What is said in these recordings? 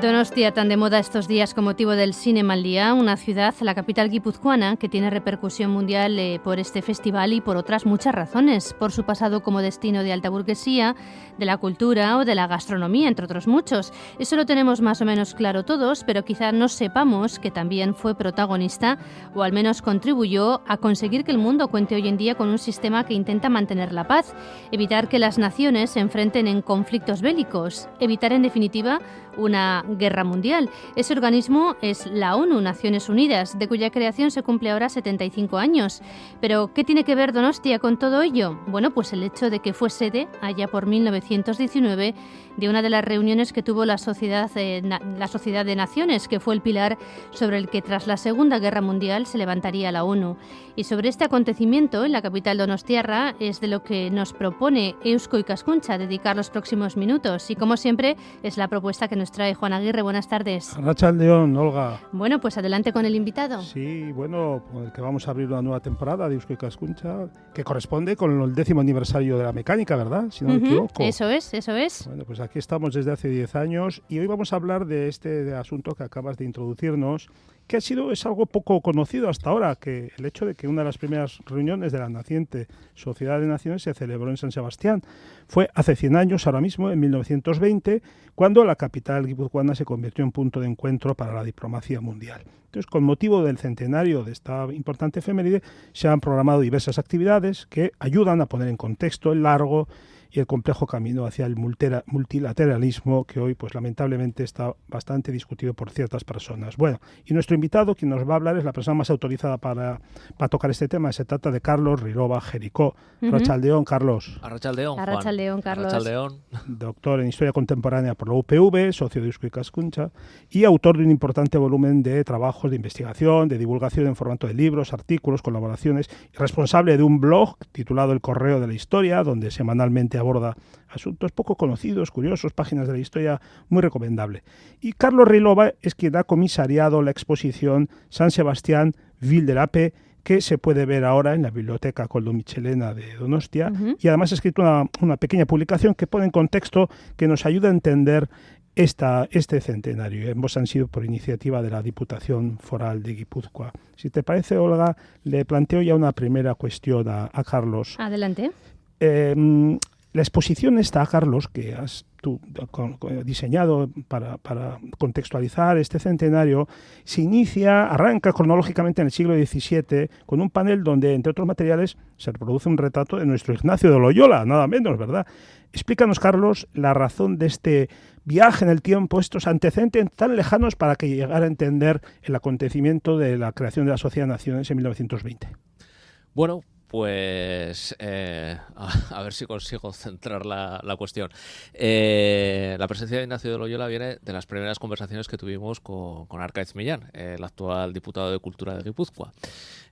Donostia, tan de moda estos días con motivo del Cinema al Día, una ciudad, la capital guipuzcoana, que tiene repercusión mundial por este festival y por otras muchas razones, por su pasado como destino de alta burguesía, de la cultura o de la gastronomía, entre otros muchos. Eso lo tenemos más o menos claro todos, pero quizá no sepamos que también fue protagonista, o al menos contribuyó a conseguir que el mundo cuente hoy en día con un sistema que intenta mantener la paz, evitar que las naciones se enfrenten en conflictos bélicos, evitar en definitiva una guerra mundial. Ese organismo es la ONU, Naciones Unidas, de cuya creación se cumple ahora 75 años. Pero, ¿qué tiene que ver Donostia con todo ello? Bueno, pues el hecho de que fue sede, allá por 1919, de una de las reuniones que tuvo la Sociedad de Naciones, que fue el pilar sobre el que tras la Segunda Guerra Mundial se levantaría la ONU. Y sobre este acontecimiento en la capital donostiarra es de lo que nos propone Eusko Ikaskuntza dedicar los próximos minutos. Y como siempre, es la propuesta que nos trae Juan Aguirre. Buenas tardes. Arratsaldeon, Olga. Bueno, pues adelante con el invitado. Sí, bueno, con el que vamos a abrir una nueva temporada de Eusko Ikaskuntza, que corresponde con el 10º aniversario de la mecánica, ¿verdad? Si no me equivoco. Eso es. Bueno, pues aquí estamos desde hace 10 años y hoy vamos a hablar de este asunto que acabas de introducirnos, que es algo poco conocido hasta ahora, que el hecho de que una de las primeras reuniones de la naciente Sociedad de Naciones se celebró en San Sebastián. Fue hace 100 años, ahora mismo, en 1920, cuando la capital guipuzcoana se convirtió en punto de encuentro para la diplomacia mundial. Entonces, con motivo del centenario de esta importante efeméride, se han programado diversas actividades que ayudan a poner en contexto el largo y el complejo camino hacia el multilateralismo que hoy, pues lamentablemente, está bastante discutido por ciertas personas. Bueno, y nuestro invitado, quien nos va a hablar, es la persona más autorizada para tocar este tema. Se trata de Carlos Rilova Jericó. Arratsaldeon, Carlos. Arratsaldeon, Juan. Arratsaldeon, Carlos. Arratsaldeon. Doctor en Historia Contemporánea por la UPV, socio de Eusko Ikaskuntza y autor de un importante volumen de trabajos de investigación, de divulgación en formato de libros, artículos, colaboraciones, y responsable de un blog titulado El Correo de la Historia, donde semanalmente aborda asuntos poco conocidos, curiosos, páginas de la historia muy recomendable. Y Carlos Rilova es quien ha comisariado la exposición San Sebastián, Ville de la Paix, que se puede ver ahora en la Biblioteca Koldo Mitxelena de Donostia, y además ha escrito una pequeña publicación que pone en contexto, que nos ayuda a entender este centenario. Ambos han sido por iniciativa de la Diputación Foral de Guipúzcoa. Si te parece, Olga, le planteo ya una primera cuestión a Carlos. Adelante. La exposición esta, Carlos, que has tú diseñado para contextualizar este centenario, arranca cronológicamente en el siglo XVII con un panel donde, entre otros materiales, se reproduce un retrato de nuestro Ignacio de Loyola, nada menos, ¿verdad? Explícanos, Carlos, la razón de este viaje en el tiempo, estos antecedentes tan lejanos para que llegara a entender el acontecimiento de la creación de la Sociedad de Naciones en 1920. Bueno, pues a ver si consigo centrar la cuestión. La presencia de Ignacio de Loyola viene de las primeras conversaciones que tuvimos con Arkaitz Millán, el actual diputado de Cultura de Guipúzcoa,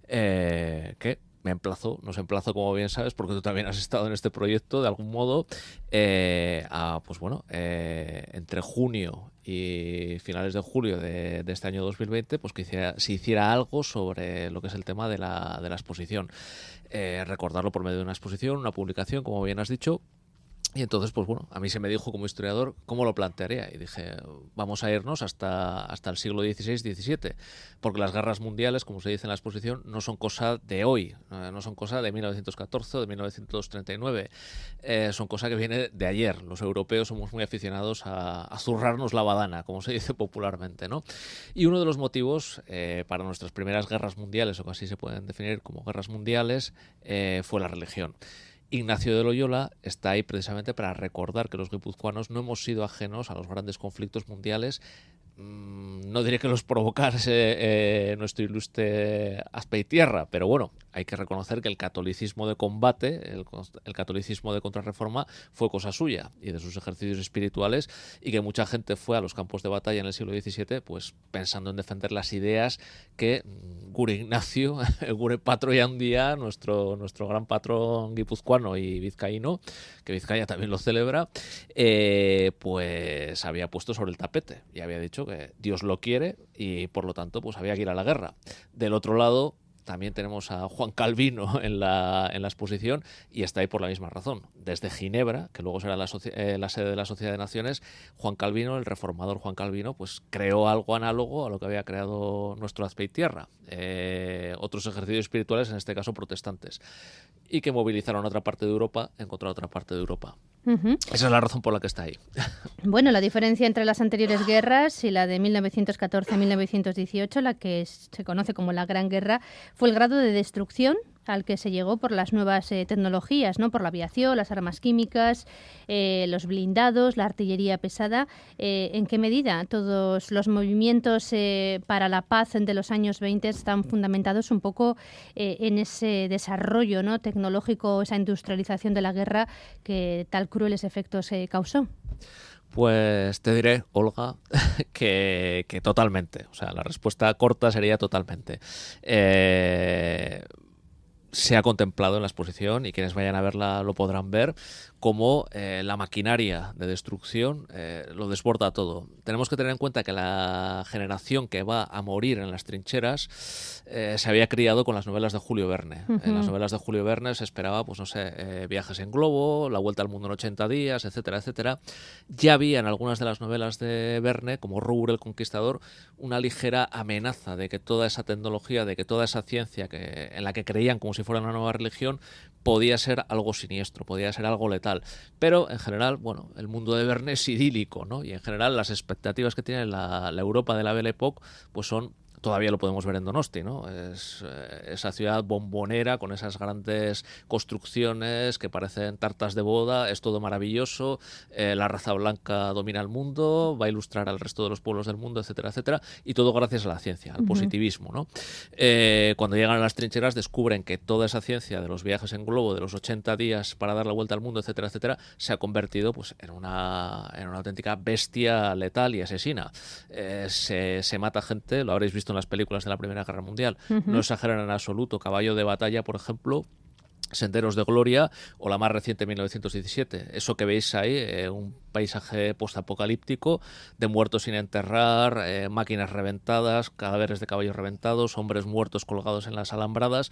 que nos emplazo, como bien sabes, porque tú también has estado en este proyecto de algún modo, entre junio y finales de julio de este año 2020, pues que se hiciera algo sobre lo que es el tema de la exposición. Recordarlo por medio de una exposición, una publicación, como bien has dicho. Y entonces, pues bueno, a mí se me dijo como historiador cómo lo plantearía. Y dije, vamos a irnos hasta el siglo XVI-XVII, porque las guerras mundiales, como se dice en la exposición, no son cosa de hoy, no son cosa de 1914 o de 1939, son cosa que viene de ayer. Los europeos somos muy aficionados a zurrarnos la badana, como se dice popularmente, ¿no? Y uno de los motivos para nuestras primeras guerras mundiales, o que así se pueden definir como guerras mundiales, fue la religión. Ignacio de Loyola está ahí precisamente para recordar que los guipuzcoanos no hemos sido ajenos a los grandes conflictos mundiales. No diré que los provocase nuestro ilustre Azpeitierra, pero bueno, hay que reconocer que el catolicismo de combate, el catolicismo de contrarreforma, fue cosa suya y de sus ejercicios espirituales, y que mucha gente fue a los campos de batalla en el siglo XVII pues pensando en defender las ideas que Gure Ignacio, Gure Patro Yandia, nuestro gran patrón guipuzcoano y vizcaíno, que Vizcaya también lo celebra, pues había puesto sobre el tapete y había dicho que Dios lo quiere y por lo tanto pues había que ir a la guerra. Del otro lado, también tenemos a Juan Calvino en la exposición, y está ahí por la misma razón. Desde Ginebra, que luego será la sede de la Sociedad de Naciones, Juan Calvino, el reformador Juan Calvino, pues creó algo análogo a lo que había creado nuestro Azpeitierra, otros ejercicios espirituales, en este caso protestantes, y que movilizaron a otra parte de Europa en contra de otra parte de Europa. Esa es la razón por la que está ahí. Bueno, la diferencia entre las anteriores guerras y la de 1914 a 1918, la que se conoce como la Gran Guerra, fue el grado de destrucción al que se llegó por las nuevas tecnologías, ¿no? Por la aviación, las armas químicas, los blindados, la artillería pesada. ¿En qué medida todos los movimientos para la paz de los años 20 están fundamentados un poco en ese desarrollo, ¿no? tecnológico, esa industrialización de la guerra que tal crueles efectos causó? Pues te diré, Olga, que totalmente. O sea, la respuesta corta sería totalmente. Se ha contemplado en la exposición, y quienes vayan a verla lo podrán ver, cómo la maquinaria de destrucción lo desborda todo. Tenemos que tener en cuenta que la generación que va a morir en las trincheras se había criado con las novelas de Julio Verne. En las novelas de Julio Verne se esperaba, pues no sé, viajes en globo, la vuelta al mundo en 80 días, etcétera, etcétera. Ya había en algunas de las novelas de Verne, como Roure el Conquistador, una ligera amenaza de que toda esa tecnología, de que toda esa ciencia en la que creían como si fuera una nueva religión, podía ser algo siniestro, podía ser algo letal. Pero en general, bueno, el mundo de Verne es idílico, ¿no? Y en general las expectativas que tiene la Europa de la Belle Époque pues son, todavía lo podemos ver en Donosti, ¿no? Es esa ciudad bombonera con esas grandes construcciones que parecen tartas de boda, es todo maravilloso, la raza blanca domina el mundo, va a ilustrar al resto de los pueblos del mundo, etcétera, etcétera, y todo gracias a la ciencia, al positivismo, ¿no? Cuando llegan a las trincheras descubren que toda esa ciencia de los viajes en globo, de los 80 días para dar la vuelta al mundo, etcétera, etcétera, se ha convertido pues en una auténtica bestia letal y asesina. Se mata gente, lo habréis visto en las películas de la Primera Guerra Mundial. No exageran en absoluto. Caballo de batalla, por ejemplo, Senderos de Gloria, o la más reciente 1917. Eso que veis ahí, un paisaje postapocalíptico de muertos sin enterrar, máquinas reventadas, cadáveres de caballos reventados, hombres muertos colgados en las alambradas,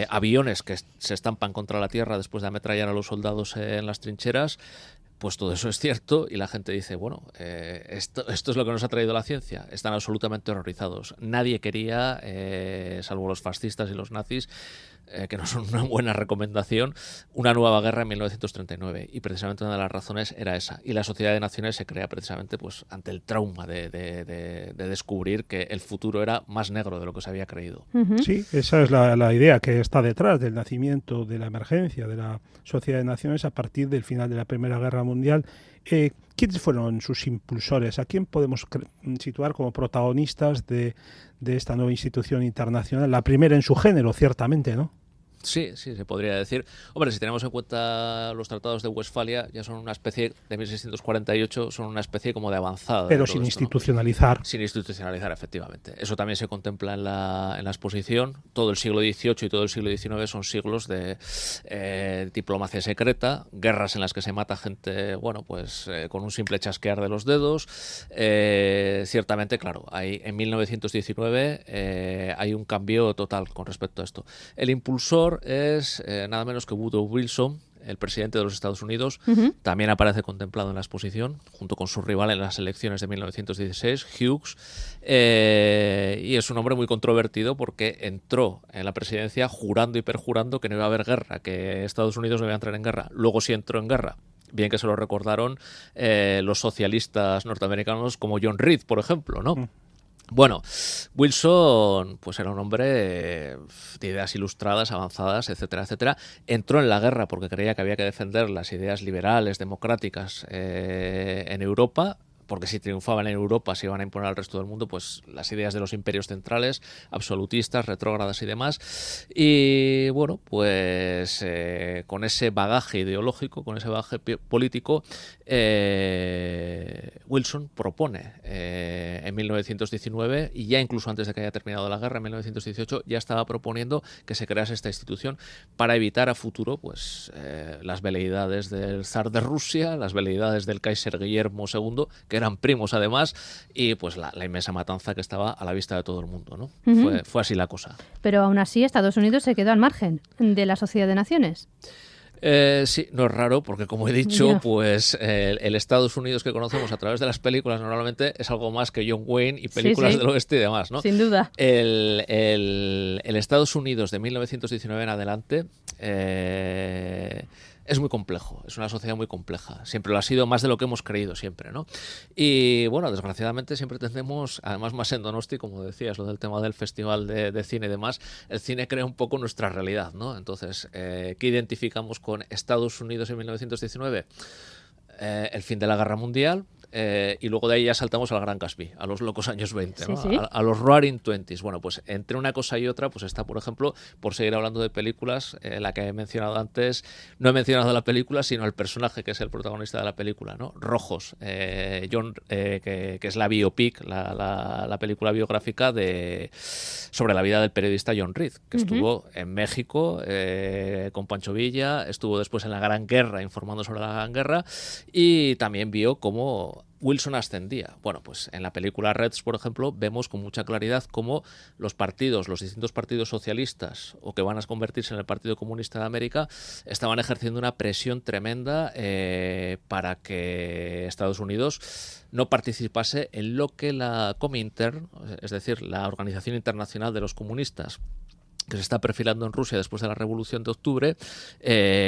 aviones que se estampan contra la tierra después de ametrallar a los soldados en las trincheras. Pues todo eso es cierto, y la gente dice, bueno, esto es lo que nos ha traído la ciencia. Están absolutamente horrorizados. Nadie quería, salvo los fascistas y los nazis, que no son una buena recomendación, una nueva guerra en 1939. Y precisamente una de las razones era esa. Y la Sociedad de Naciones se crea precisamente pues ante el trauma de descubrir que el futuro era más negro de lo que se había creído. Sí, esa es la idea que está detrás del nacimiento de la emergencia de la Sociedad de Naciones a partir del final de la Primera Guerra Mundial. ¿Quiénes fueron sus impulsores? ¿A quién podemos situar como protagonistas de esta nueva institución internacional? La primera en su género, ciertamente, ¿no? Sí, se podría decir. Hombre, si tenemos en cuenta los tratados de Westfalia, ya son una especie, de 1648, son una especie como de avanzada. Pero sin institucionalizar. ¿No? Sin institucionalizar, efectivamente. Eso también se contempla en la exposición. Todo el siglo XVIII y todo el siglo XIX son siglos de diplomacia secreta, guerras en las que se mata gente, bueno, pues con un simple chasquear de los dedos. Ciertamente, claro, en 1919 hay un cambio total con respecto a esto. El impulsor es nada menos que Woodrow Wilson, el presidente de los Estados Unidos. También aparece contemplado en la exposición, junto con su rival en las elecciones de 1916, Hughes. Y es un hombre muy controvertido porque entró en la presidencia jurando y perjurando que no iba a haber guerra, que Estados Unidos no iba a entrar en guerra. Luego sí entró en guerra. Bien que se lo recordaron los socialistas norteamericanos como John Reed, por ejemplo, ¿no? Bueno, Wilson pues era un hombre de ideas ilustradas, avanzadas, etcétera, etcétera. Entró en la guerra porque creía que había que defender las ideas liberales, democráticas en Europa, porque si triunfaban en Europa se iban a imponer al resto del mundo pues las ideas de los imperios centrales, absolutistas, retrógradas y demás. Y bueno, pues con ese bagaje ideológico, con ese bagaje político, Wilson propone en 1919, y ya incluso antes de que haya terminado la guerra, en 1918, ya estaba proponiendo que se crease esta institución para evitar a futuro pues las veleidades del zar de Rusia, las veleidades del Kaiser Guillermo II, que eran primos además, y pues la inmensa matanza que estaba a la vista de todo el mundo, ¿no? Fue así la cosa. Pero aún así Estados Unidos se quedó al margen de la Sociedad de Naciones. Sí, no es raro porque, como he dicho, pues el Estados Unidos que conocemos a través de las películas normalmente es algo más que John Wayne y películas del oeste y demás, ¿no? Sin duda. El Estados Unidos de 1919 en adelante es muy complejo, es una sociedad muy compleja. Siempre lo ha sido, más de lo que hemos creído siempre, ¿no? Y bueno, desgraciadamente siempre tendemos, además más en Donosti, como decías, lo del tema del festival de cine y demás, el cine crea un poco nuestra realidad, ¿no? Entonces, ¿qué identificamos con Estados Unidos en 1919? El fin de la Guerra Mundial, y luego de ahí ya saltamos al Gran Gatsby, a los locos años 20, ¿no? A los Roaring Twenties. Bueno, pues entre una cosa y otra, pues está, por ejemplo, por seguir hablando de películas, la que he mencionado antes, no he mencionado la película, sino el personaje que es el protagonista de la película, ¿no? Rojos, John, que es la biopic, la película biográfica sobre la vida del periodista John Reed, que estuvo en México con Pancho Villa, estuvo después en la Gran Guerra informando sobre la Gran Guerra, y también vio cómo Wilson ascendía. Bueno, pues en la película Reds, por ejemplo, vemos con mucha claridad cómo los distintos partidos socialistas, o que van a convertirse en el Partido Comunista de América, estaban ejerciendo una presión tremenda para que Estados Unidos no participase en lo que la Comintern, es decir, la Organización Internacional de los Comunistas, que se está perfilando en Rusia después de la Revolución de Octubre,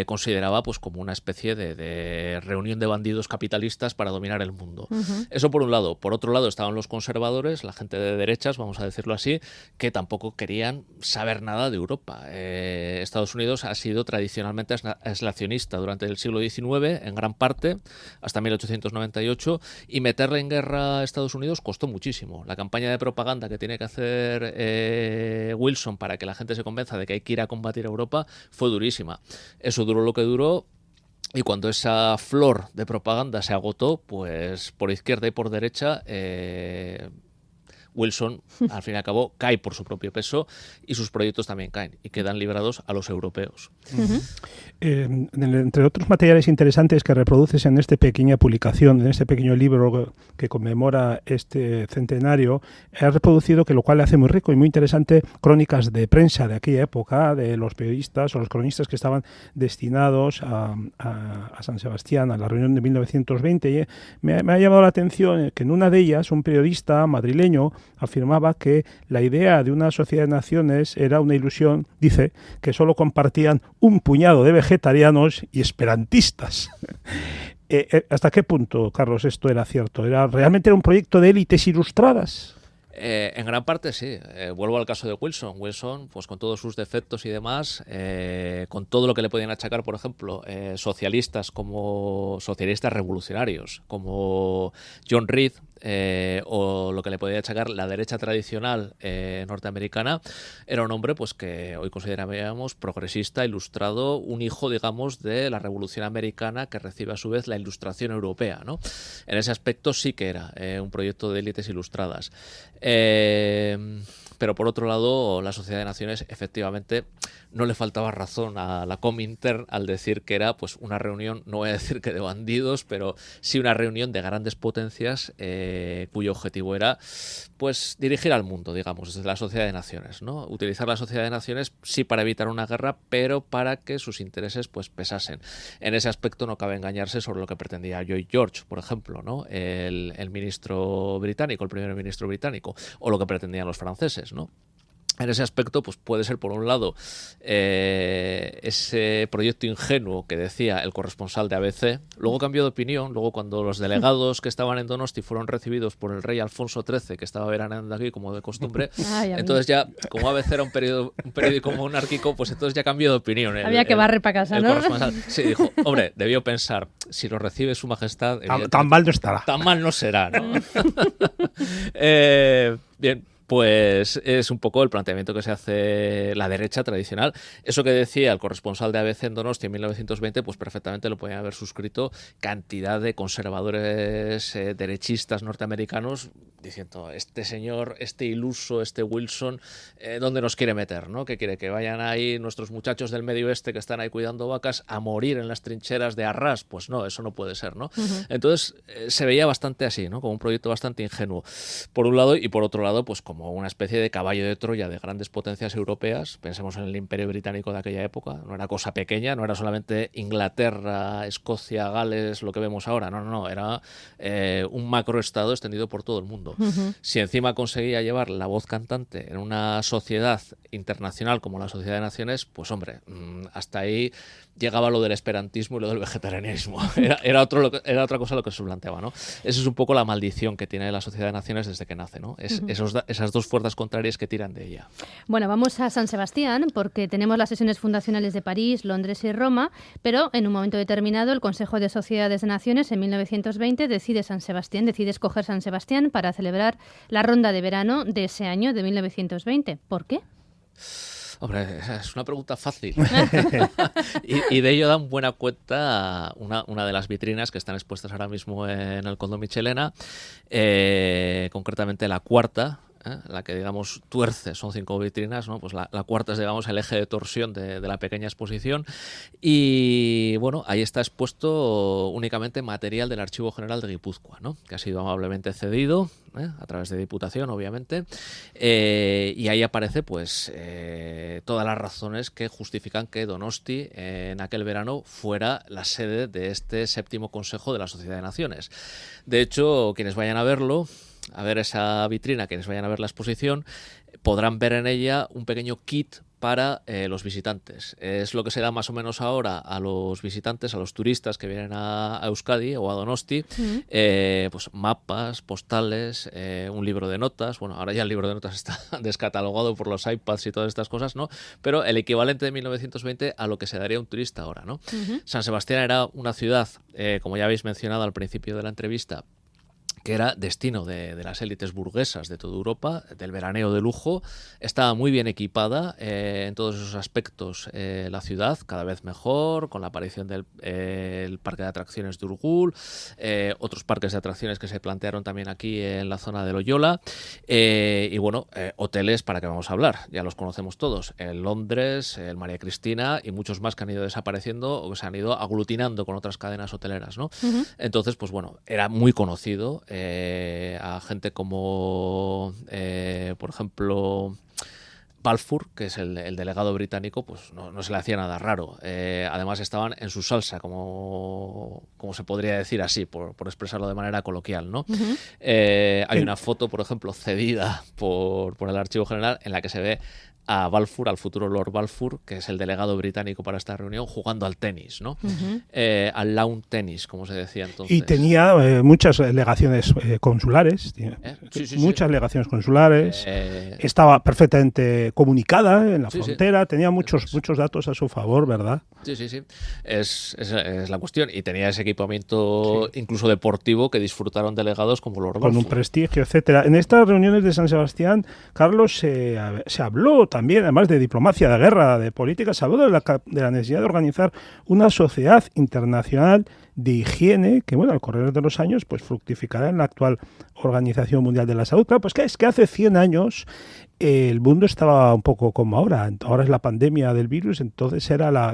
consideraba pues como una especie de reunión de bandidos capitalistas para dominar el mundo. Eso por un lado. Por otro lado estaban los conservadores, la gente de derechas, vamos a decirlo así, que tampoco querían saber nada de Europa. Estados Unidos ha sido tradicionalmente aislacionista durante el siglo XIX, en gran parte, hasta 1898, y meterle en guerra a Estados Unidos costó muchísimo. La campaña de propaganda que tiene que hacer Wilson para que la gente se convenza de que hay que ir a combatir a Europa fue durísima. Eso duró lo que duró, y cuando esa flor de propaganda se agotó, pues por izquierda y por derecha, Wilson, al fin y al cabo, cae por su propio peso, y sus proyectos también caen y quedan librados a los europeos. Entre otros materiales interesantes que reproduces en esta pequeña publicación, en este pequeño libro que conmemora este centenario, has reproducido, que lo cual le hace muy rico y muy interesante, crónicas de prensa de aquella época, de los periodistas o los cronistas que estaban destinados a San Sebastián, a la reunión de 1920. Y me ha llamado la atención que en una de ellas un periodista madrileño afirmaba que la idea de una sociedad de naciones era una ilusión, dice, que solo compartían un puñado de vegetarianos y esperantistas. ¿Hasta qué punto, Carlos, esto era cierto? ¿Realmente era un proyecto de élites ilustradas? En gran parte sí. Vuelvo al caso de Wilson. Wilson, pues con todos sus defectos y demás, con todo lo que le podían achacar, por ejemplo, socialistas revolucionarios, como John Reed, o lo que le podía achacar la derecha tradicional norteamericana, era un hombre pues que hoy consideraríamos progresista, ilustrado, un hijo, digamos, de la Revolución Americana, que recibe a su vez la Ilustración Europea, ¿no? En ese aspecto sí que era un proyecto de élites ilustradas. Pero por otro lado, la Sociedad de Naciones efectivamente no le faltaba razón a la Comintern al decir que era pues una reunión, no voy a decir que de bandidos, pero sí una reunión de grandes potencias, cuyo objetivo era pues dirigir al mundo, digamos, desde la Sociedad de Naciones, ¿no? Utilizar la Sociedad de Naciones sí para evitar una guerra, pero para que sus intereses pues pesasen. En ese aspecto no cabe engañarse sobre lo que pretendía Lloyd George, por ejemplo, ¿no? El ministro británico, el primer ministro británico, o lo que pretendían los franceses, ¿no? En ese aspecto, pues puede ser, por un lado, ese proyecto ingenuo que decía el corresponsal de ABC. Luego cambió de opinión. Luego, cuando los delegados que estaban en Donosti fueron recibidos por el rey Alfonso XIII, que estaba veraneando aquí como de costumbre, entonces ya, como ABC era un periódico monárquico, pues entonces ya cambió de opinión. Había que barrer para casa, ¿no? Sí, dijo, hombre, debió pensar, si lo recibe su majestad... Tan mal no estará. Tan mal no será, ¿no? Bien. Pues es un poco el planteamiento que se hace la derecha tradicional. Eso que decía el corresponsal de ABC en Donosti en 1920, pues perfectamente lo podían haber suscrito cantidad de conservadores derechistas norteamericanos diciendo, este señor, este iluso, este Wilson, ¿dónde nos quiere meter? ¿No? ¿Qué quiere? Que vayan ahí nuestros muchachos del Medio Oeste que están ahí cuidando vacas a morir en las trincheras de Arras. Pues no, eso no puede ser, ¿no? Entonces se veía bastante así, ¿no? Como un proyecto bastante ingenuo, por un lado, y por otro lado, pues como una especie de caballo de Troya de grandes potencias europeas. Pensemos en el Imperio Británico de aquella época, no era cosa pequeña, no era solamente Inglaterra, Escocia, Gales, lo que vemos ahora, no, era un macroestado extendido por todo el mundo. Si encima conseguía llevar la voz cantante en una sociedad internacional como la Sociedad de Naciones, pues hombre, hasta ahí llegaba lo del esperantismo y lo del vegetarianismo. Era otra cosa lo que se planteaba, ¿no? Esa es un poco la maldición que tiene la Sociedad de Naciones desde que nace, ¿no? Esas dos fuerzas contrarias que tiran de ella. Bueno, vamos a San Sebastián porque tenemos las sesiones fundacionales de París, Londres y Roma, pero en un momento determinado el Consejo de Sociedades de Naciones en 1920 decide escoger San Sebastián para celebrar la ronda de verano de ese año, de 1920. ¿Por qué? Hombre, es una pregunta fácil. y de ello dan buena cuenta una de las vitrinas que están expuestas ahora mismo en el Condo Michelena, concretamente la cuarta, la que, digamos, tuerce, son 5 vitrinas, ¿no? Pues la cuarta es, digamos, el eje de torsión de la pequeña exposición. Y, bueno, ahí está expuesto únicamente material del Archivo General de Guipúzcoa, ¿no? Que ha sido amablemente cedido, a través de Diputación, obviamente. Y ahí aparece, pues, todas las razones que justifican que Donosti, en aquel verano, fuera la sede de este 7º Consejo de la Sociedad de Naciones. De hecho, quienes vayan a verlo, a ver esa vitrina, quienes vayan a ver la exposición, podrán ver en ella un pequeño kit para los visitantes. Es lo que se da más o menos ahora a los visitantes, a los turistas que vienen a Euskadi o a Donosti, pues mapas, postales, un libro de notas. Bueno, ahora ya el libro de notas está descatalogado por los iPads y todas estas cosas, ¿no? Pero el equivalente de 1920 a lo que se daría a un turista ahora, ¿no? San Sebastián era una ciudad, como ya habéis mencionado al principio de la entrevista, que era destino de las élites burguesas de toda Europa, del veraneo de lujo. Estaba muy bien equipada en todos esos aspectos la ciudad, cada vez mejor, con la aparición del parque de atracciones de Urgul, otros parques de atracciones que se plantearon también aquí en la zona de Loyola, y bueno, hoteles para que vamos a hablar, ya los conocemos todos, el Londres, el María Cristina y muchos más que han ido desapareciendo o que se han ido aglutinando con otras cadenas hoteleras, ¿no? Entonces, pues bueno, era muy conocido, a gente como, por ejemplo, Balfour, que es el delegado británico, pues no se le hacía nada raro. Además estaban en su salsa, como se podría decir así, por expresarlo de manera coloquial, ¿no? Hay una foto, por ejemplo, cedida por el Archivo General en la que se ve a Balfour, al futuro Lord Balfour, que es el delegado británico para esta reunión, jugando al tenis, ¿no? Al lawn tenis, como se decía entonces. Y tenía muchas legaciones consulares, muchas legaciones consulares, estaba perfectamente comunicada en la frontera, tenía muchos datos a su favor, ¿verdad? Sí. Es la cuestión. Y tenía ese equipamiento incluso deportivo que disfrutaron delegados como Lord Balfour. Con un prestigio, etcétera. En estas reuniones de San Sebastián, Carlos, se habló también, además de diplomacia, de guerra, de política, se habló de la necesidad de organizar una sociedad internacional de higiene que, bueno, al correr de los años, pues fructificará en la actual Organización Mundial de la Salud. Claro, pues que es que hace 100 años el mundo estaba un poco como ahora. Ahora es la pandemia del virus, entonces era la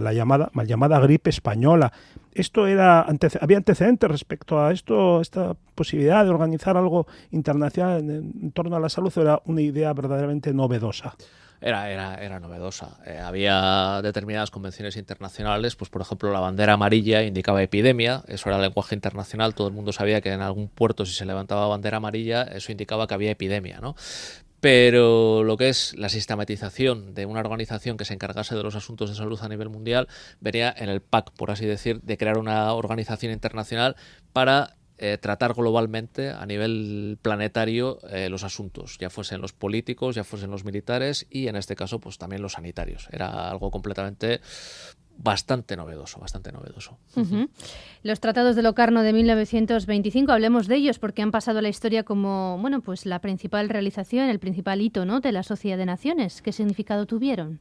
mal llamada gripe española. ¿Esto había antecedentes respecto a esta posibilidad de organizar algo internacional en torno a la salud, o era una idea verdaderamente novedosa? Era novedosa. Había determinadas convenciones internacionales, pues por ejemplo la bandera amarilla indicaba epidemia, eso era el lenguaje internacional, todo el mundo sabía que en algún puerto si se levantaba bandera amarilla eso indicaba que había epidemia, ¿no? Pero lo que es la sistematización de una organización que se encargase de los asuntos de salud a nivel mundial venía en el pack, por así decir, de crear una organización internacional para tratar globalmente a nivel planetario los asuntos, ya fuesen los políticos, ya fuesen los militares y en este caso pues también los sanitarios. Era algo completamente bastante novedoso, bastante novedoso. Los tratados de Locarno de 1925, hablemos de ellos porque han pasado a la historia como, bueno, pues la principal realización, el principal hito, ¿no?, de la Sociedad de Naciones. ¿Qué significado tuvieron?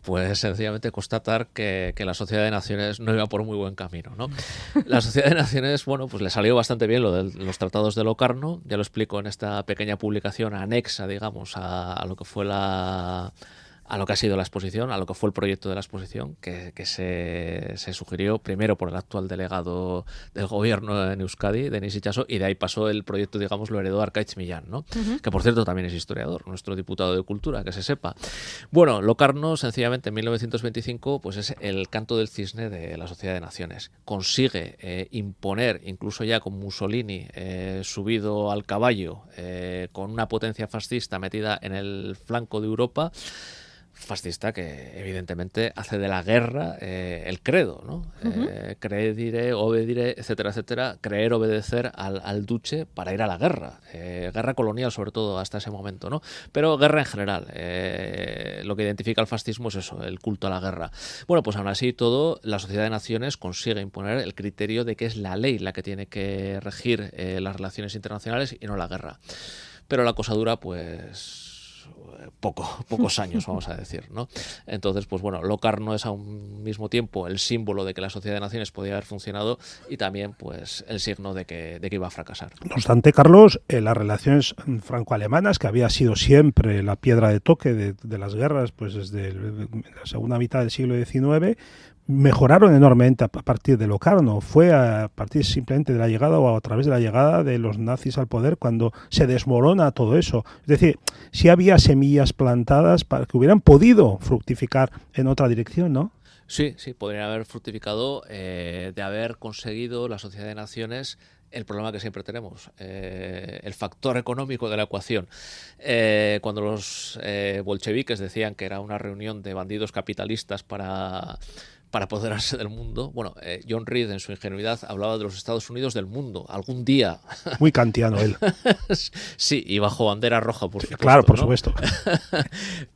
Pues sencillamente constatar que la Sociedad de Naciones no iba por muy buen camino, ¿no? La Sociedad de Naciones, bueno, pues le salió bastante bien lo de los tratados de Locarno, ya lo explico en esta pequeña publicación anexa, digamos, a lo que fue a lo que ha sido la exposición, a lo que fue el proyecto de la exposición, que se sugirió primero por el actual delegado del gobierno en Euskadi, Denis Itxaso, y de ahí pasó el proyecto, digamos, lo heredó Arkaitz Millán, ¿no? Que por cierto también es historiador, nuestro diputado de Cultura, que se sepa. Bueno, Locarno, sencillamente, en 1925, pues es el canto del cisne de la Sociedad de Naciones. Consigue imponer, incluso ya con Mussolini subido al caballo, con una potencia fascista metida en el flanco de Europa, fascista que evidentemente hace de la guerra el credo, ¿no? Credire, obedire, etcétera, etcétera, creer, obedecer al duce para ir a la guerra, guerra colonial sobre todo hasta ese momento, ¿no? Pero guerra en general, lo que identifica al fascismo es eso, el culto a la guerra. Bueno, pues aún así todo, la Sociedad de Naciones consigue imponer el criterio de que es la ley la que tiene que regir las relaciones internacionales y no la guerra. Pero la cosa dura, pues pocos años, vamos a decir, ¿no? Entonces, pues bueno, Locarno es a un mismo tiempo el símbolo de que la Sociedad de Naciones podía haber funcionado y también, pues, el signo de que iba a fracasar. No obstante, Carlos, las relaciones franco-alemanas, que había sido siempre la piedra de toque de las guerras, pues desde la segunda mitad del siglo XIX, mejoraron enormemente a partir de Locarno. Fue a partir simplemente de la llegada o a través de la llegada de los nazis al poder cuando se desmorona todo eso. Es decir, sí había semillas plantadas para que hubieran podido fructificar en otra dirección, ¿no? Sí, podrían haber fructificado de haber conseguido la Sociedad de Naciones el problema que siempre tenemos, el factor económico de la ecuación. Cuando los bolcheviques decían que era una reunión de bandidos capitalistas para apoderarse del mundo. Bueno, John Reed en su ingenuidad hablaba de los Estados Unidos del mundo. Algún día... Muy kantiano él. Sí, y bajo bandera roja, por supuesto. Claro, por ¿no? supuesto.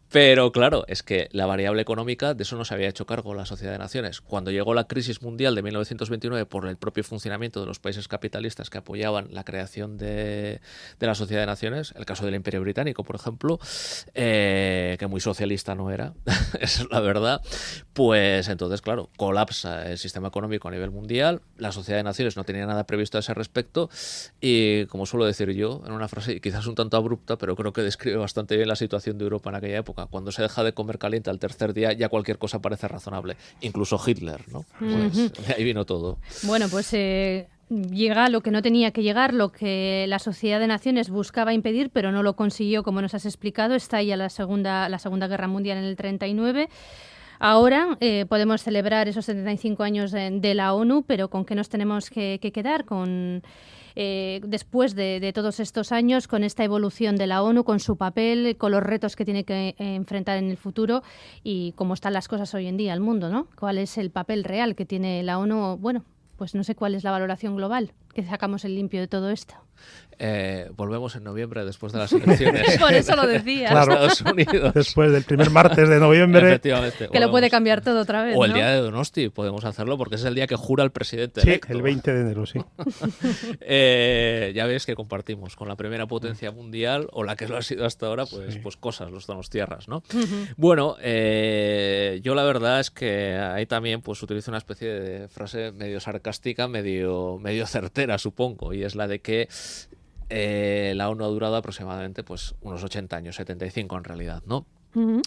Pero claro, es que la variable económica, de eso no se había hecho cargo la Sociedad de Naciones. Cuando llegó la crisis mundial de 1929 por el propio funcionamiento de los países capitalistas que apoyaban la creación de la Sociedad de Naciones, el caso del Imperio Británico, por ejemplo, que muy socialista no era, esa es la verdad, pues entonces, claro, colapsa el sistema económico a nivel mundial, la Sociedad de Naciones no tenía nada previsto a ese respecto y, como suelo decir yo, en una frase quizás un tanto abrupta, pero creo que describe bastante bien la situación de Europa en aquella época. Cuando se deja de comer caliente al tercer día, ya cualquier cosa parece razonable. Incluso Hitler, ¿no? Pues ahí vino todo. Bueno, pues llega lo que no tenía que llegar, lo que la Sociedad de Naciones buscaba impedir, pero no lo consiguió, como nos has explicado. Está ya la Segunda Guerra Mundial en el 39. Ahora podemos celebrar esos 75 años de la ONU, pero ¿con qué nos tenemos que quedar? Después de todos estos años, con esta evolución de la ONU, con su papel, con los retos que tiene que enfrentar en el futuro y cómo están las cosas hoy en día, el mundo, ¿no? ¿Cuál es el papel real que tiene la ONU? Bueno, pues no sé cuál es la valoración global, que sacamos el limpio de todo esto. Volvemos en noviembre después de las elecciones. Por eso lo decía. Claro, Estados Unidos. Después del primer martes de noviembre. Efectivamente. Que lo puede cambiar todo otra vez, O el ¿no? día de Donosti, podemos hacerlo, porque es el día que jura el presidente Sí, electo. el 20 de enero, sí. Ya ves que compartimos con la primera potencia mundial, o la que lo ha sido hasta ahora, pues, Sí. pues cosas, los donostierras, ¿no? Bueno, yo la verdad es que ahí también pues utilizo una especie de frase medio sarcástica, medio certera, supongo, y es la de que la ONU ha durado aproximadamente pues unos 80 años, 75 en realidad, ¿no?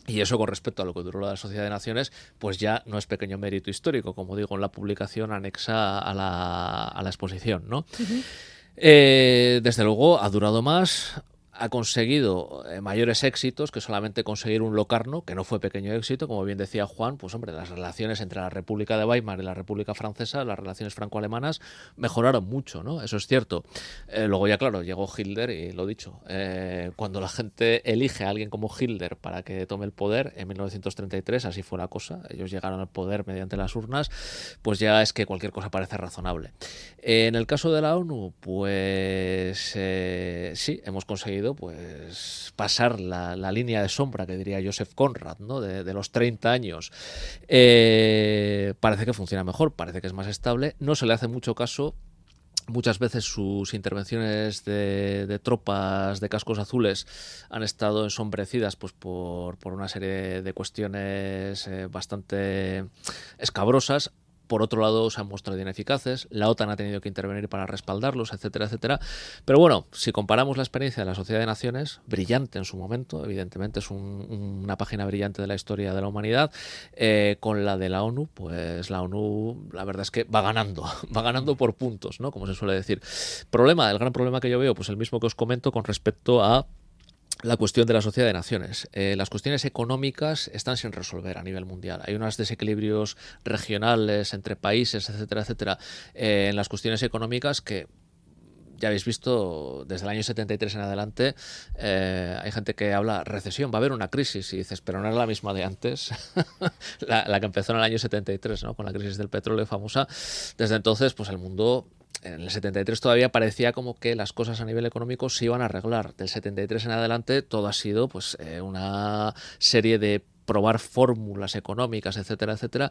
Y eso con respecto a lo que duró la Sociedad de Naciones, pues ya no es pequeño mérito histórico, como digo en la publicación anexa a la exposición, ¿no? Desde luego ha durado más, ha conseguido mayores éxitos que solamente conseguir un Locarno, que no fue pequeño éxito, como bien decía Juan, pues hombre, las relaciones entre la República de Weimar y la República Francesa, las relaciones franco-alemanas, mejoraron mucho, ¿no? Eso es cierto. Luego ya, claro, llegó Hitler y lo dicho, cuando la gente elige a alguien como Hitler para que tome el poder, en 1933, así fue la cosa, ellos llegaron al poder mediante las urnas, pues ya es que cualquier cosa parece razonable. En el caso de la ONU, pues sí, hemos conseguido pues pasar la línea de sombra que diría Joseph Conrad, ¿no? de los 30 años. Parece que funciona mejor, parece que es más estable, no se le hace mucho caso. Muchas veces sus intervenciones de tropas de cascos azules han estado ensombrecidas pues, por una serie de cuestiones bastante escabrosas. Por otro lado, se han mostrado ineficaces, la OTAN ha tenido que intervenir para respaldarlos, etcétera, etcétera. Pero bueno, si comparamos la experiencia de la Sociedad de Naciones, brillante en su momento, evidentemente es una página brillante de la historia de la humanidad, con la de la ONU, pues la ONU, la verdad es que va ganando por puntos, ¿no? Como se suele decir. El gran problema que yo veo, pues el mismo que os comento con respecto a la cuestión de la Sociedad de Naciones. Las cuestiones económicas están sin resolver a nivel mundial. Hay unos desequilibrios regionales entre países, etcétera, etcétera, en las cuestiones económicas que ya habéis visto desde el año 73 en adelante. Hay gente que habla recesión, va a haber una crisis, y dices, pero no es la misma de antes, la que empezó en el año 73, ¿no? Con la crisis del petróleo famosa. Desde entonces, pues el mundo, en el 73 todavía parecía como que las cosas a nivel económico se iban a arreglar. Del 73 en adelante todo ha sido pues una serie de probar fórmulas económicas, etcétera, etcétera.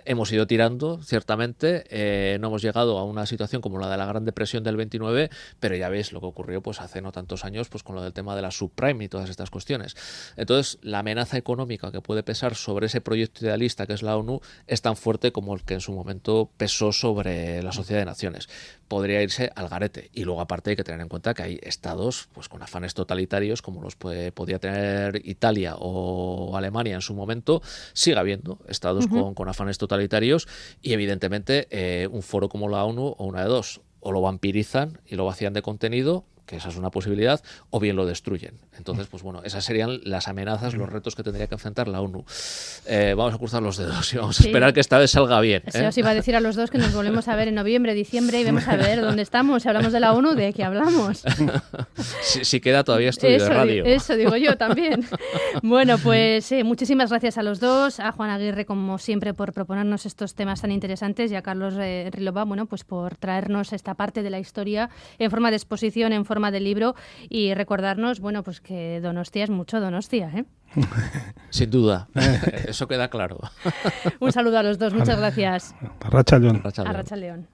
Hemos ido tirando, ciertamente, no hemos llegado a una situación como la de la Gran Depresión del 29, pero ya veis lo que ocurrió pues hace no tantos años pues con lo del tema de la subprime y todas estas cuestiones. Entonces, la amenaza económica que puede pesar sobre ese proyecto idealista que es la ONU es tan fuerte como el que en su momento pesó sobre la Sociedad de Naciones. Podría irse al garete. Y luego, aparte, hay que tener en cuenta que hay estados pues con afanes totalitarios como los podía tener Italia o Alemania en su momento. Sigue habiendo estados con afanes totalitarios, y evidentemente un foro como la ONU, o una de dos, o lo vampirizan y lo vacían de contenido, que esa es una posibilidad, o bien lo destruyen. Entonces, pues bueno, esas serían las amenazas, los retos que tendría que enfrentar la ONU. Vamos a cruzar los dedos y vamos a esperar que esta vez salga bien. Eso os iba a decir a los dos que nos volvemos a ver en noviembre, diciembre, y vamos a ver dónde estamos. Si hablamos de la ONU, ¿de qué hablamos? Si queda todavía estudio de radio. Eso digo yo también. Bueno, pues muchísimas gracias a los dos, a Juan Aguirre, como siempre, por proponernos estos temas tan interesantes, y a Carlos Rilova, bueno, pues por traernos esta parte de la historia en forma de exposición, en forma de libro, y recordarnos, bueno, pues que Donostia es mucho Donostia, ¿eh? Sin duda, eso queda claro. Un saludo a los dos, muchas gracias. Arratsaldeon. Arratsaldeon.